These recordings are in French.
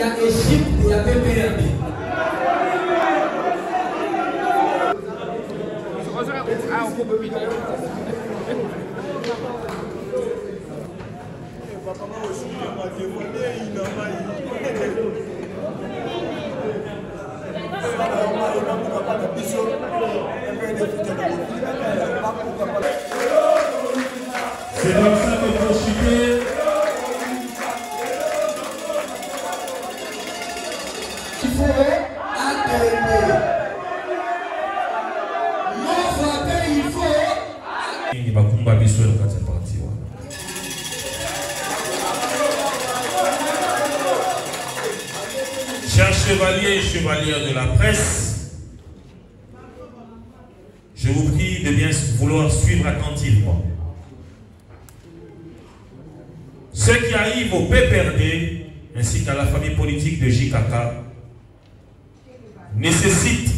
a Égypte, il y a PPRD. C'est comme ça que vous chutez. Il faut attendre. Non, frère, il faut. Il va combattre sur le cas de parti. Chers chevaliers et chevalières de la presse, je vous prie de bien vouloir suivre attentivement. Ce qui arrive au PPRD ainsi qu'à la famille politique de JKK nécessite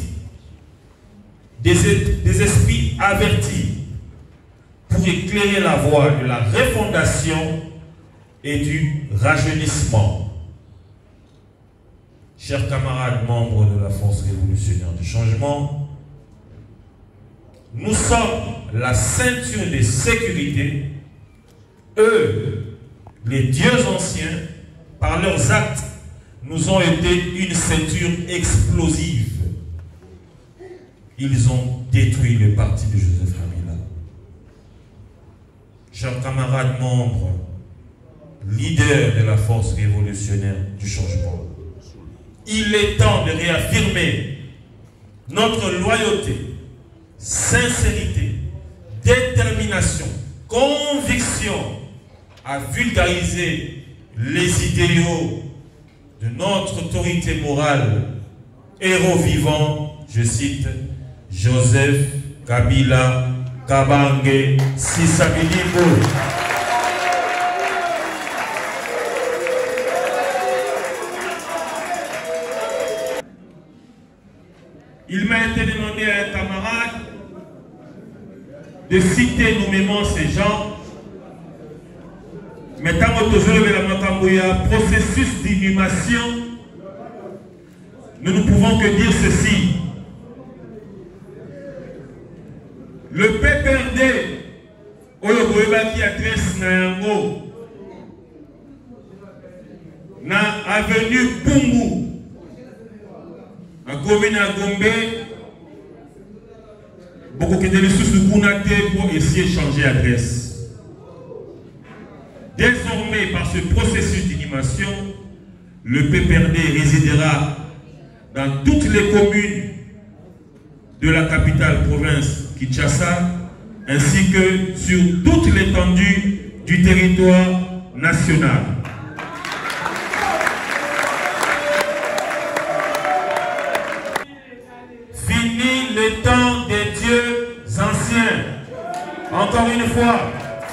des esprits avertis pour éclairer la voie de la refondation et du rajeunissement. Chers camarades membres de la force révolutionnaire du changement, nous sommes la ceinture de sécurité. Eux, les dieux anciens, par leurs actes, nous ont été une ceinture explosive. Ils ont détruit le parti de Joseph Kabila. Chers camarades membres, leaders de la force révolutionnaire du changement, il est temps de réaffirmer notre loyauté, sincérité, détermination, conviction à vulgariser les idéaux de notre autorité morale, héros vivant, je cite, Joseph Kabila Kabange Sisabilimbo. Il m'a été demandé à un camarade de citer nommément ces gens. Mais tant que le processus d'inhumation, nous ne pouvons que dire ceci. Le PPRD, qui adresse na avenue Bungu, en commune à Gombe, beaucoup de sous pour essayer de changer d'adresse. Désormais, par ce processus d'inhumation, le PPRD résidera dans toutes les communes de la capitale province Kinshasa, ainsi que sur toute l'étendue du territoire national. Fini le temps des dieux anciens. Encore une fois,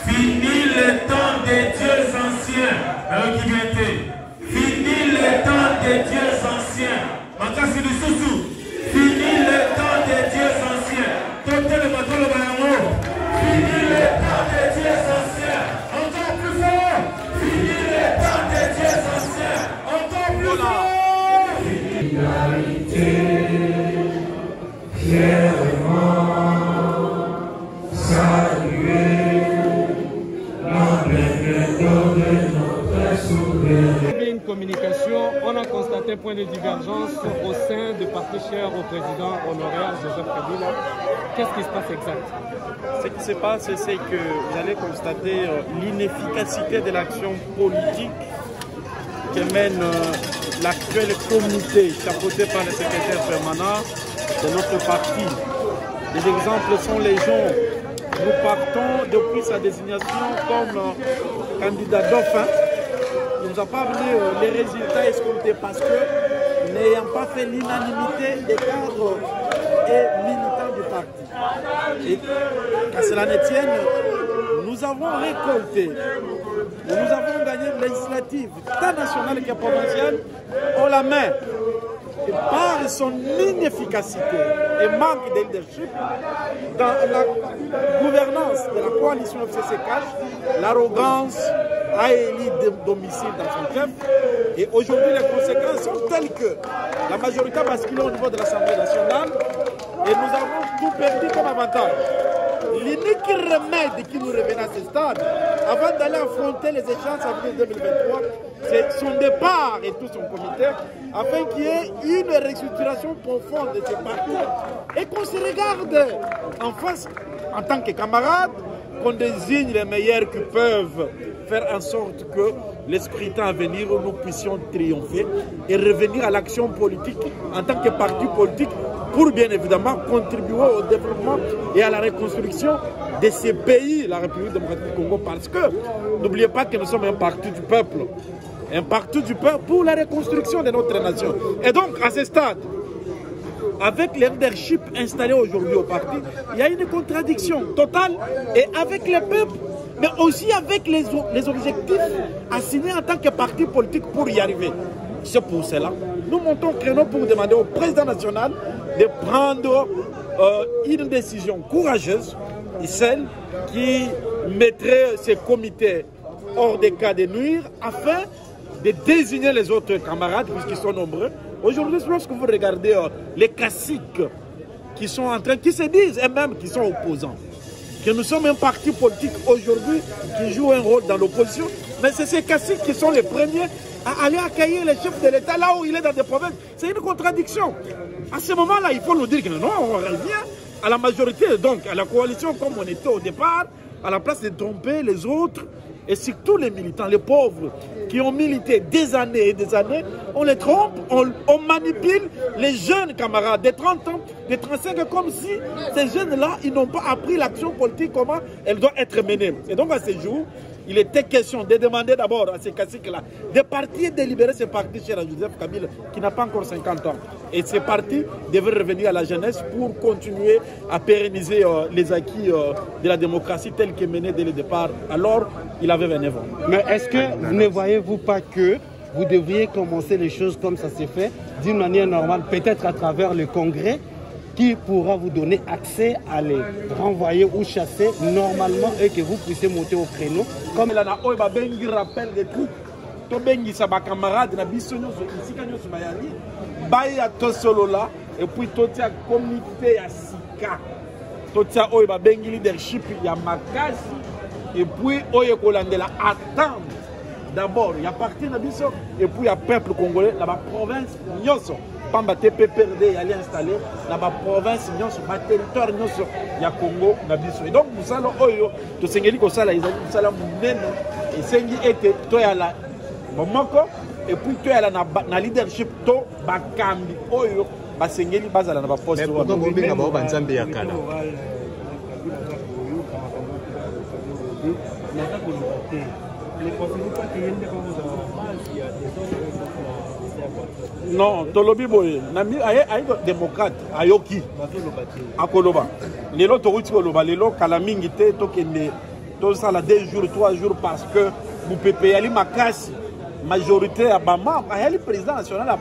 fini le temps des dieux anciens. Fini le temps des dieux anciens. Makasi Lisusu. Fini le temps des dieux anciens. Totel le matolo bayango. Fini le temps des dieux anciens. Encore plus fort. Fini le temps des dieux anciens. Encore plus fort. Finalité. Fièrement saluer. Une communication, on a constaté un point de divergence au sein du parti cher au président honoraire Joseph Kabila. Qu'est-ce qui se passe exactement? Ce qui se passe, c'est que vous allez constater l'inefficacité de l'action politique que mène l'actuel comité chapeauté par le secrétaire permanent de notre parti. Les exemples sont légion. Nous partons depuis sa désignation comme candidat dauphin. Il nous a pas amené les résultats escomptés parce que, n'ayant pas fait l'unanimité des cadres et militants du parti. Et qu'à cela ne tienne, nous avons récolté, nous avons gagné une législative tant nationale que provinciale haut la main. Et par son inefficacité et manque de leadership dans la gouvernance de la coalition FCC cache l'arrogance a élu domicile dans son chef. Et aujourd'hui, les conséquences sont telles que la majorité a basculé au niveau de l'Assemblée nationale et nous avons tout perdu comme avantage. L'unique remède qui nous revenait à ce stade, avant d'aller affronter les échéances avril 2023, c'est son départ et tout son comité, afin qu'il y ait une restructuration profonde de ce parti et qu'on se regarde en face en tant que camarades, qu'on désigne les meilleurs qui peuvent faire en sorte que les scrutins à venir, nous puissions triompher et revenir à l'action politique en tant que parti politique pour bien évidemment contribuer au développement et à la reconstruction de ces pays, la République démocratique du Congo, parce que n'oubliez pas que nous sommes un parti du peuple pour la reconstruction de notre nation. Et donc à ce stade, avec le leadership installé aujourd'hui au parti, il y a une contradiction totale et avec le peuple, mais aussi avec les objectifs assignés en tant que parti politique pour y arriver. C'est pour cela nous montons créneau pour demander au président national de prendre une décision courageuse et celle qui mettrait ces comités hors des cas de nuire afin de désigner les autres camarades puisqu'ils sont nombreux. Aujourd'hui, lorsque vous regardez les classiques qui sont en train, qui se disent eux-mêmes qui sont opposants, que nous sommes un parti politique aujourd'hui qui joue un rôle dans l'opposition, mais c'est ces classiques qui sont les premiers à aller accueillir les chefs de l'État là où il est dans des provinces. C'est une contradiction. À ce moment-là, il faut nous dire que non, on revient à la majorité, donc à la coalition comme on était au départ, à la place de tromper les autres, et surtout les militants, les pauvres, qui ont milité des années et des années, on les trompe, on manipule les jeunes camarades de 30 ans, de 35 ans, comme si ces jeunes-là, ils n'ont pas appris l'action politique, comment elle doit être menée. Et donc à ce jour, il était question de demander d'abord à ces caciques-là de partir et de libérer ce parti cher à Joseph Kabila qui n'a pas encore 50 ans. Et ce parti devrait revenir à la jeunesse pour continuer à pérenniser les acquis de la démocratie telle que menée dès le départ. Alors, il avait 29 ans. Mais est-ce que ne voyez-vous pas que vous devriez commencer les choses comme ça s'est fait, d'une manière normale, peut-être à travers le Congrès, qui pourra vous donner accès à les renvoyer ou chasser normalement et que vous puissiez monter au créneau. Comme il y a un rappel des trucs, to bengi sa ba camarade na biso nyoso isika nyoso bayali baya to solo là et puis to tia comité ya sika to tia oyo ba bengi leadership ya makasi et puis oyo kolandela attendre d'abord il y a parti na biso et puis il y a peuple congolais la ba province nyoso pamba te PPRD yali installé na ba province nyoso ba territoire nyoso ya Congo na biso et donc musala oyo to sengeli ko sala izali musala munene et sengi ete to ya la momoko et puis to ya la na leadership to bakambi oyo ba sengeli bazala na ba poste wa donc binga ba banzambe ya kala non, tolobi boye nami ayi démocrate ayoki akoloba lelo toruti koloba lelo kala mingi te tokende to sala 2 jours 3 jours parce que vous pepe yali makasi majorité ya bama ayali président national ya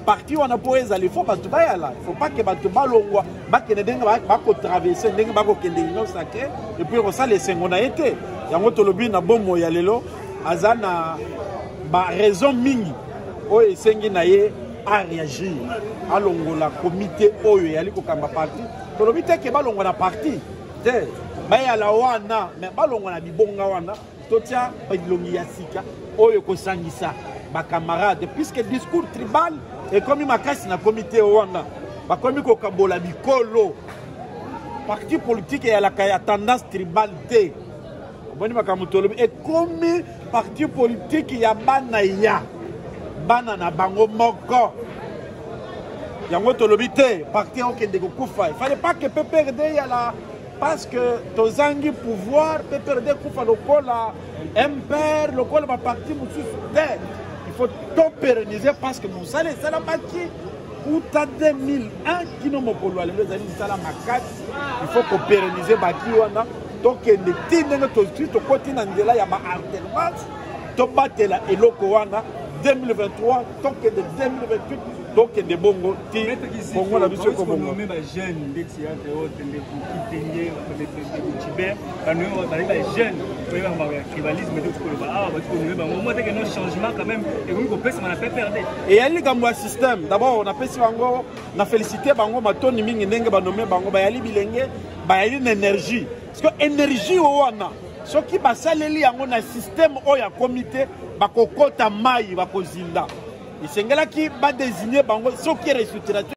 parti wana po ezali faut batu bayala faut pas que batu balongwa bakende denga bako traverser denga bako kende union sacrée et puis on ça les sengo na été yango tolobi na bomo ya lelo azana ba raison mingi oyo esengi na ye a réagir alongola comité oyo yali kokamba parti tolobi te ke balongwa na parti te bayala wana mais balongwa na bibonga wana totia bilongi ya sika oyo kosangisa ba camarade puisque discours tribal et comme makasi na comité wana bakomi kokabola bikolo parti politique ya la kaya tendance tribal te boni makambo tolobi et comme parti politique ya bana ya bana na bango moko yango tolobi te parti okende kokufa il fallait pas que PPRD ya la parce que tozangi pouvoir PPRD kufa lokola MPR lokola ba parti mususu te il faut tout pérenniser parce que mon salaire c'est la maki ou ta 2001 qui no mokolo ale les amis sala makati il faut qu'on pérenniser baki wana donc ne tinenge to suite to kotina ndela ya ba alternance to batela eloko wana 2023 tant que de 2028 donc des bongo ti bongo la biso ko bongo mais ba jeune de théâtre autre de kitenge de Tibet ba jeune oui ba tribalisme de ko ba ba ko ba mo te que no changement quand même et vous ko pesa na perdre et yali gambo système d'abord on a pesi bango na féliciter bango matoni mingi ndenge ba nommer bango ba yali bilenge ba yali na énergie parce que énergie wana soki basaleli yango na système oya comité bakokota mai bakozinda isengelaki ba désigner bango soki restructuration